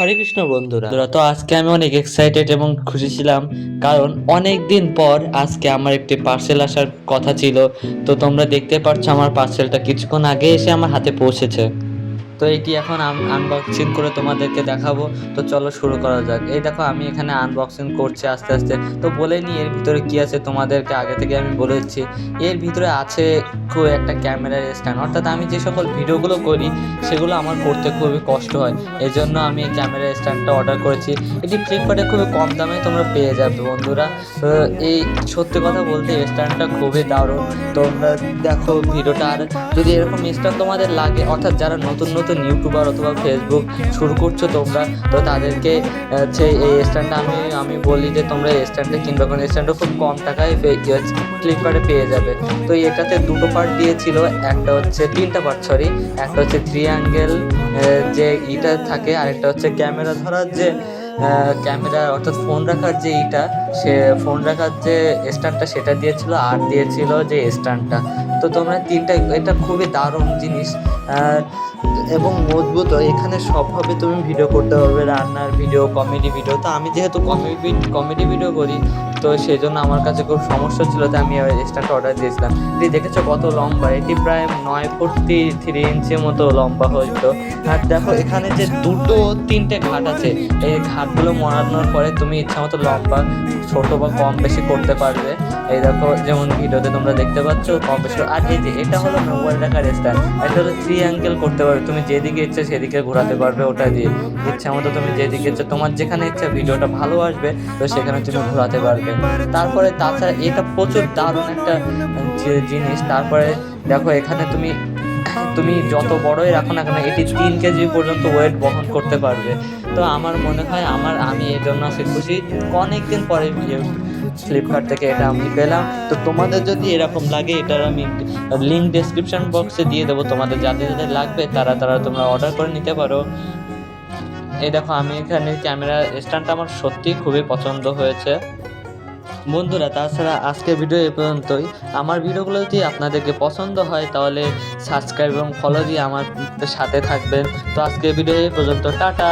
হরে কৃষ্ণ বন্ধুরা, তো আজকে আমি অনেক এক্সাইটেড এবং খুশি ছিলাম, কারণ অনেক দিন পর আজকে আমার একটি পার্সেল আসার কথা ছিল। তো তোমরা দেখতে পাচ্ছ আমার পার্সেলটা কিছুক্ষণ আগে এসে আমার হাতে পৌঁছেছে। তো এটি এখন আনবক্সিং করে তোমাদেরকে দেখাবো। তো চলো শুরু করা যাক। এই দেখো আমি এখানে আনবক্সিং করছি আস্তে আস্তে। তো বলে নি এর ভিতরে কি আছে, তোমাদেরকে আগে থেকে আমি বলেছি। এর ভিতরে আছে খুব একটা ক্যামেরার স্ট্যান্ড, অর্থাৎ আমি যে সকল ভিডিওগুলো করি সেগুলো আমার করতে খুবই কষ্ট হয়, এই জন্য আমি এই ক্যামেরার স্ট্যান্ডটা অর্ডার করেছি। এটি ফ্লিপকার্টে খুবই কম দামে তোমরা পেয়ে যাবে বন্ধুরা। এই সত্যি কথা বলতে এই স্ট্যান্ডটা খুবই দারুণ। তোমরা দেখো ভিডিওটা, আর যদি এরকম স্ট্যান্ড তোমাদের লাগে, অর্থাৎ যারা নতুন নতুন ইউটিউবার অথবা ফেসবুক শুরু করছো তোমরা, তো তাদেরকে হচ্ছে এই স্ট্যান্ডটা আমি বলি যে তোমরা এই স্ট্যান্ডটা কিনবে, কারণ এই স্ট্যান্ডটা খুব কম টাকায় ফ্লিপকার্টে পেয়ে যাবে। তো এটাতে দুটো পার্ট দিয়েছিল, একটা হচ্ছে তিনটা পার্ট, সরি। একটা হচ্ছে থ্রি অ্যাঙ্গেল যে ইটা থাকে, আরেকটা হচ্ছে ক্যামেরা ধরার যে ক্যামেরা অর্থাৎ ফোন রাখার যে ইটা, সে ফোন রাখার যে স্ট্যান্ডটা সেটা দিয়েছিল, আর দিয়েছিল যে স্ট্যান্ডটা। তো তোমরা তিনটা, এটা খুবই দারুণ জিনিস এবং মজবুত। এখানে সবভাবে তুমি ভিডিও করতে পারবে, রান্নার ভিডিও, কমেডি ভিডিও। তো আমি যেহেতু কমেডি ভিডিও করি, তো সেই জন্য আমার কাছে খুব সমস্যা ছিল, তাই আমি স্ট্যান্ডটা অর্ডার দিয়েছিলাম। এটি দেখেছো কত লম্বা, এটি প্রায় 9 ফুট 3 ইঞ্চির মতো লম্বা হয়তো। আর দেখো এখানে যে দুটো তিনটে ঘাট আছে, এই ঘাটগুলো মরানোর পরে তুমি ইচ্ছা মতো লম্বা ছোট বা কম বেশি করতে পারবে। এই দেখো যেমন ভিডিওতে তোমরা দেখতে পাচ্ছ কম বেশি। আর এই যে এটা হলো মোবাইল রাখার স্ট্যান্ড, এটা হলো থ্রি অ্যাঙ্গেল করতে পারবে, তুমি যেদিকে ইচ্ছে সেদিকে ঘোরাতে পারবে ওটা দিয়ে। ইচ্ছা মতো তুমি যেদিকে ইচ্ছে, তোমার যেখানে ইচ্ছা ভিডিওটা ভালো আসবে তো সেখানে তুমি ঘোরাতে পারবে। তারপরে তাছাড়া এটা প্রচুর দারুণ একটা জিনিস। তারপরে দেখো এখানে তুমি তুমি যত বড়ই রাখো না কেন, এটি 3 কেজি পর্যন্ত ওয়েট বহন করতে পারবে। তো আমার মনে হয় আমি এই জন্য আজকে খুশি, অনেকদিন পরে ফ্লিপকার্ট থেকে এটা আমি পেলাম। তো তোমাদের যদি এরকম লাগে, এটার আমি লিঙ্ক ডেসক্রিপশন বক্সে দিয়ে দেবো, তোমাদের যাদের যাদের লাগবে তারা তারা তোমরা অর্ডার করে নিতে পারো। এই দেখো আমি এখানে ক্যামেরা স্ট্যান্ডটা আমার সত্যিই খুবই পছন্দ হয়েছে বন্ধুরা। তাছাড়া আজকের ভিডিও এ পর্যন্তই। আমার ভিডিওগুলো যদি আপনাদেরকে পছন্দ হয় তাহলে সাবস্ক্রাইব এবং ফলো দিয়ে আমার সাথে থাকবেন। তো আজকের ভিডিও এ পর্যন্ত, টাটা।